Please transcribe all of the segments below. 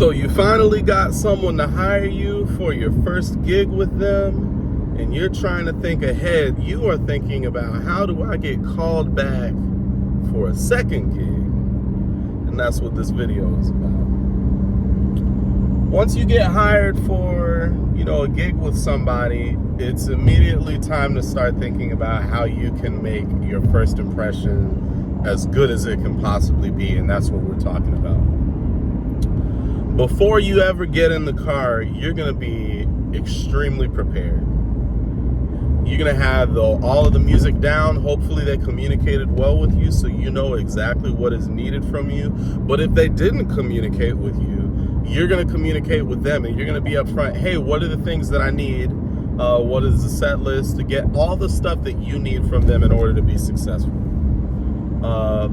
So you finally got someone to hire you for your first gig with them, and you're trying to think ahead. You are thinking about, how do I get called back for a second gig? And that's what this video is about. Once you get hired for, a gig with somebody, it's immediately time to start thinking about how you can make your first impression as good as it can possibly be, and that's what we're talking about. Before you ever get in the car, you're going to be extremely prepared. You're going to have all of the music down. Hopefully they communicated well with you, so you know exactly what is needed from you. But if they didn't communicate with you, you're going to communicate with them, and you're going to be upfront. Hey, what are the things that I need? What is the set list? To get all the stuff that you need from them in order to be successful.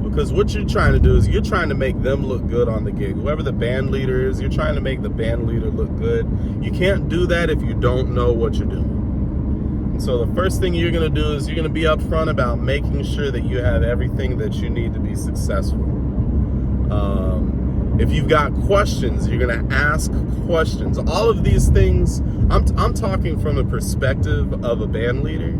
Because what you're trying to do is you're trying to make them look good on the gig. Whoever the band leader is, you're trying to make the band leader look good. You can't do that if you don't know what you're doing. And so the first thing you're going to do is you're going to be upfront about making sure that you have everything that you need to be successful. If you've got questions, you're going to ask questions. All of these things, I'm talking from the perspective of a band leader.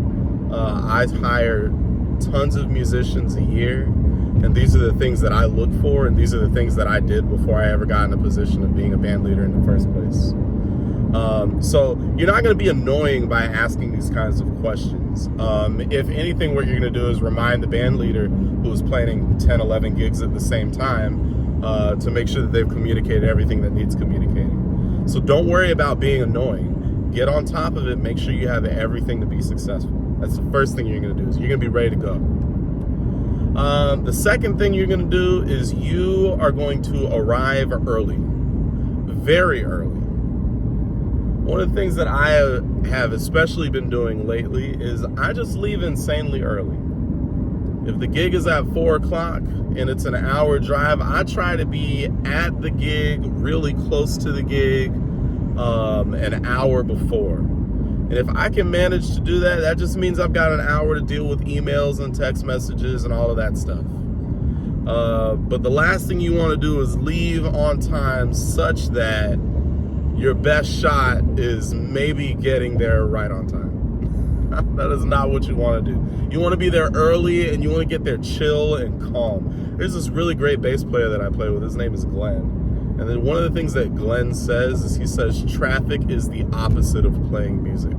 I hire tons of musicians a year, and these are the things that I look for, and these are the things that I did before I ever got in a position of being a band leader in the first place. So you're not going to be annoying by asking these kinds of questions. If anything, what you're going to do is remind the band leader who is planning 10, 11 gigs at the same time to make sure that they've communicated everything that needs communicating. So don't worry about being annoying. Get on top of it. Make sure you have everything to be successful. That's the first thing you're going to do, is you're going to be ready to go. The second thing you're going to do is you are going to arrive early, very early. One of the things that I have especially been doing lately is I just leave insanely early. If the gig is at 4 o'clock and it's an hour drive, I try to be at the gig, really close to the gig, an hour before. And if I can manage to do that, that just means I've got an hour to deal with emails and text messages and all of that stuff. But the last thing you want to do is leave on time such that your best shot is maybe getting there right on time. That is not what you want to do. You want to be there early, and you want to get there chill and calm. There's this really great bass player that I play with. His name is Glenn. And then one of the things that Glenn says is, he says traffic is the opposite of playing music.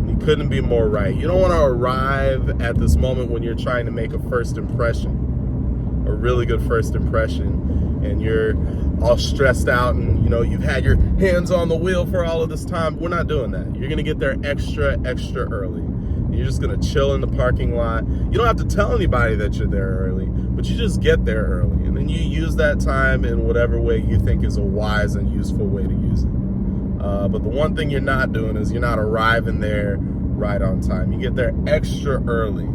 He couldn't be more right. You don't want to arrive at this moment when you're trying to make a first impression, a really good first impression, and you're all stressed out and you've had your hands on the wheel for all of this time. We're not doing that. You're going to get there extra early. And you're just going to chill in the parking lot. You don't have to tell anybody that you're there early, but you just get there early. And then you use that time in whatever way you think is a wise and useful way to use it. But the one thing you're not doing is you're not arriving there right on time. You get there extra early.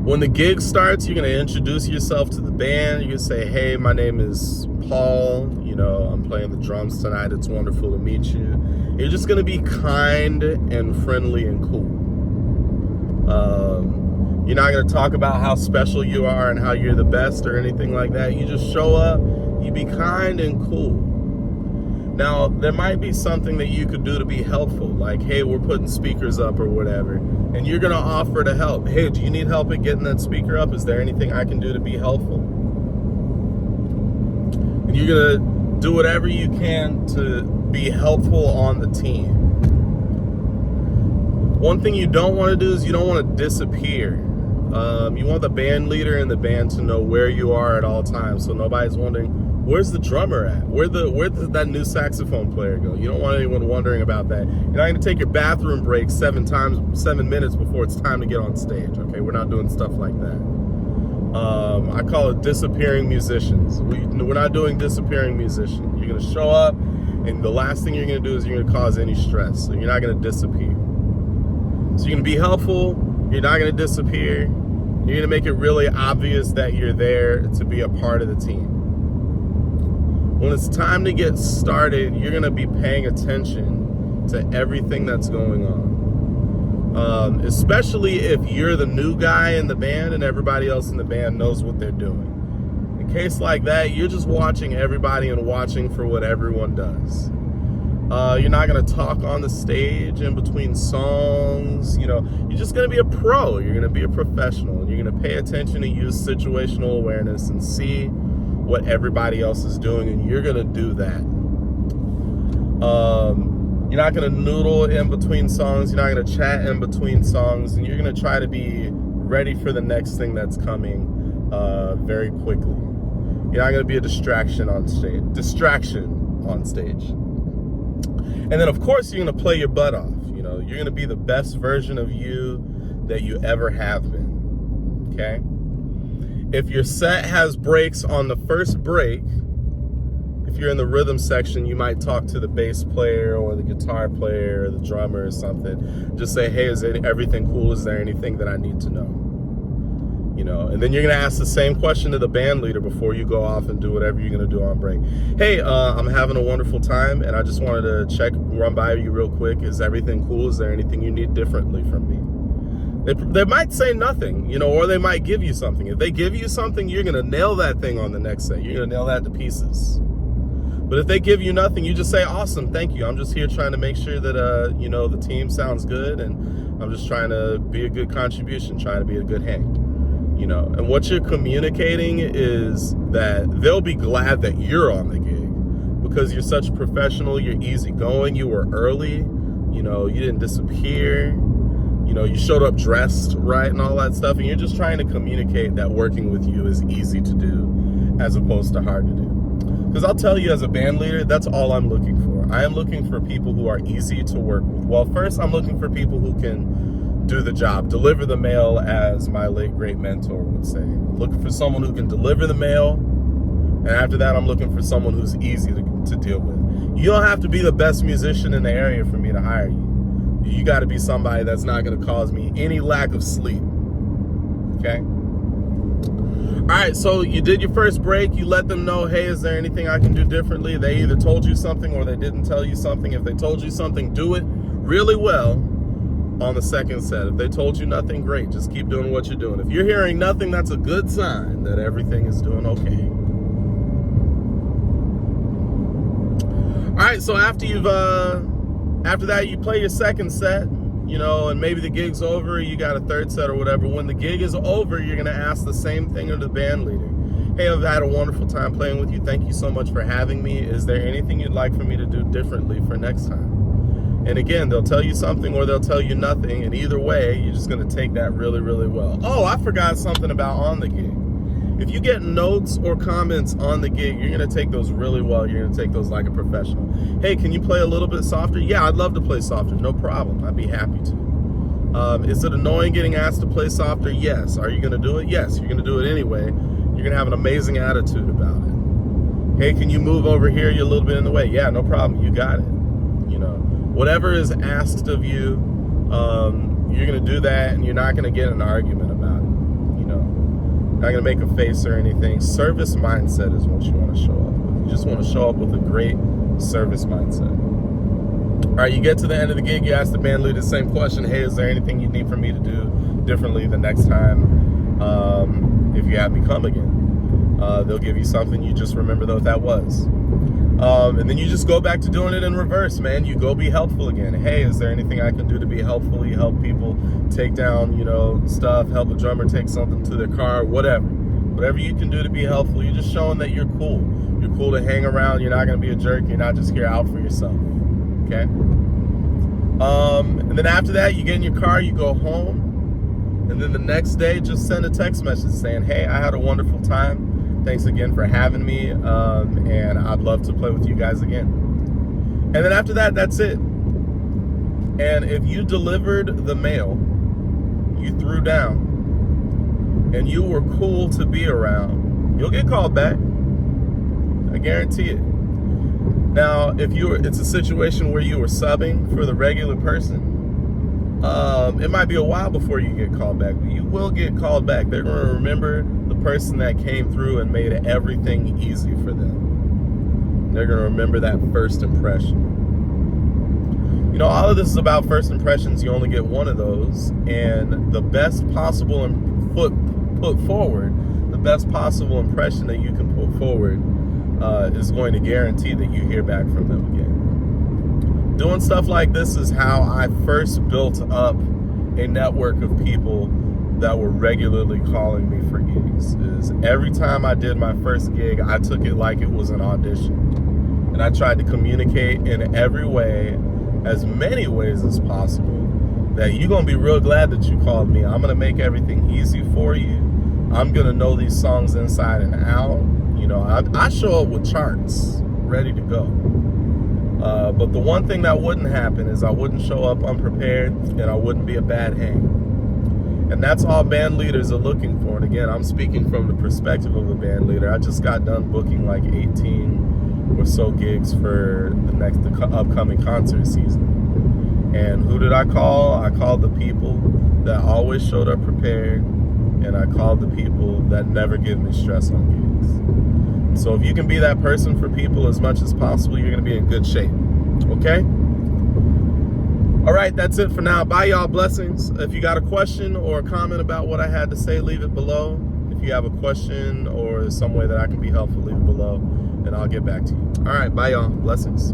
When the gig starts, you're going to introduce yourself to the band. You're going to say, hey, my name is Paul. I'm playing the drums tonight. It's wonderful to meet you. You're just going to be kind and friendly and cool. You're not going to talk about how special you are and how you're the best or anything like that. You just show up. You be kind and cool. Now, there might be something that you could do to be helpful, like, hey, we're putting speakers up or whatever, and you're going to offer to help. Hey, do you need help at getting that speaker up? Is there anything I can do to be helpful? And you're going to do whatever you can to be helpful on the team. One thing you don't want to do is you don't want to disappear. You want the band leader and the band to know where you are at all times, so nobody's wondering, where's the drummer at? Where did that new saxophone player go? You don't want anyone wondering about that. You're not going to take your bathroom break 7 minutes before it's time to get on stage. Okay, we're not doing stuff like that. I call it disappearing musicians. We're not doing disappearing musicians. You're going to show up, and the last thing you're going to do is you're going to cause any stress. So you're not going to disappear. So you're going to be helpful. You're not going to disappear. You're going to make it really obvious that you're there to be a part of the team. When it's time to get started, you're going to be paying attention to everything that's going on. Especially if you're the new guy in the band and everybody else in the band knows what they're doing. In case like that, you're just watching everybody and watching for what everyone does. You're not going to talk on the stage in between songs. You're just going to be a pro. You're going to be a professional. And you're going to pay attention and use situational awareness and see what everybody else is doing, and you're going to do that. You're not going to noodle in between songs. You're not going to chat in between songs, and you're going to try to be ready for the next thing that's coming very quickly. You're not going to be a distraction on stage. And then, of course, you're going to play your butt off. You're going to be the best version of you that you ever have been. Okay? If your set has breaks on the first break, if you're in the rhythm section, you might talk to the bass player or the guitar player or the drummer or something. Just say, hey, is everything cool? Is there anything that I need to know? And then you're going to ask the same question to the band leader before you go off and do whatever you're going to do on break. Hey, I'm having a wonderful time, and I just wanted to run by you real quick. Is everything cool? Is there anything you need differently from me? They might say nothing, or they might give you something. If they give you something, you're going to nail that thing on the next set. You're going to nail that to pieces. But if they give you nothing, you just say, awesome, thank you. I'm just here trying to make sure that, the team sounds good, and I'm just trying to be a good contribution, trying to be a good hand. And what you're communicating is that they'll be glad that you're on the gig because you're such a professional, you're easygoing, you were early, you didn't disappear, you showed up dressed right and all that stuff, and you're just trying to communicate that working with you is easy to do as opposed to hard to do. Because I'll tell you, as a band leader, that's all I'm looking for. I am looking for people who are easy to work with. Well, first, I'm looking for people who can do the job, deliver the mail, as my late great mentor would say. I'm looking for someone who can deliver the mail, and after that, I'm looking for someone who's easy to deal with. You don't have to be the best musician in the area for me to hire you. You got to be somebody that's not going to cause me any lack of sleep. Okay? All right, so you did your first break. You let them know, hey, is there anything I can do differently? They either told you something or they didn't tell you something. If they told you something, do it really well on the second set. If they told you nothing, great. Just keep doing what you're doing. If you're hearing nothing, that's a good sign that everything is doing okay. All right, so after that, you play your second set, and maybe the gig's over, you got a third set or whatever. When the gig is over, you're going to ask the same thing of the band leader. Hey, I've had a wonderful time playing with you. Thank you so much for having me. Is there anything you'd like for me to do differently for next time? And again, they'll tell you something or they'll tell you nothing. And either way, you're just going to take that really, really well. Oh, I forgot something about on the gig. If you get notes or comments on the gig, you're going to take those really well. You're going to take those like a professional. Hey, can you play a little bit softer? Yeah, I'd love to play softer. No problem. I'd be happy to. Is it annoying getting asked to play softer? Yes. Are you going to do it? Yes. You're going to do it anyway. You're going to have an amazing attitude about it. Hey, can you move over here? You're a little bit in the way. Yeah, no problem. You got it. Whatever is asked of you, you're going to do that, and you're not going to get an argument about it. Not going to make a face or anything. Service mindset is what you want to show up with. You just want to show up with a great service mindset. All right, you get to the end of the gig, you ask the band leader the same question. Hey, is there anything you need for me to do differently the next time if you have me come again? They'll give you something. You just remember what that was. And then you just go back to doing it in reverse, man. You go be helpful again. Hey, is there anything I can do to be helpful? You help people take down, stuff, help a drummer take something to their car, whatever. Whatever you can do to be helpful, you're just showing that you're cool. You're cool to hang around. You're not going to be a jerk. You're not just here out for yourself. Okay? And then after that, you get in your car, you go home. And then the next day, just send a text message saying, hey, I had a wonderful time. Thanks again for having me, and I'd love to play with you guys again. And then after that, that's it. And if you delivered the mail, you threw down, and you were cool to be around, you'll get called back. I guarantee it. Now, it's a situation where you were subbing for the regular person, it might be a while before you get called back, but you will get called back. They're going to remember the person that came through and made everything easy for them. They're going to remember that first impression. All of this is about first impressions. You only get one of those, and the best possible foot forward, the best possible impression that you can put forward is going to guarantee that you hear back from them again. Doing stuff like this is how I first built up a network of people that were regularly calling me for gigs. Is every time I did my first gig, I took it like it was an audition. And I tried to communicate in every way, as many ways as possible, that you're going to be real glad that you called me. I'm going to make everything easy for you. I'm going to know these songs inside and out. You know, I show up with charts ready to go. But the one thing that wouldn't happen is I wouldn't show up unprepared, and I wouldn't be a bad hang. And that's all band leaders are looking for. And again, I'm speaking from the perspective of a band leader. I just got done booking like 18 or so gigs for the upcoming concert season. And who did I call? I called the people that always showed up prepared, and I called the people that never give me stress on gigs. So if you can be that person for people as much as possible, you're going to be in good shape. Okay? All right, that's it for now. Bye, y'all. Blessings. If you got a question or a comment about what I had to say, leave it below. If you have a question or some way that I can be helpful, leave it below, and I'll get back to you. All right, bye, y'all. Blessings.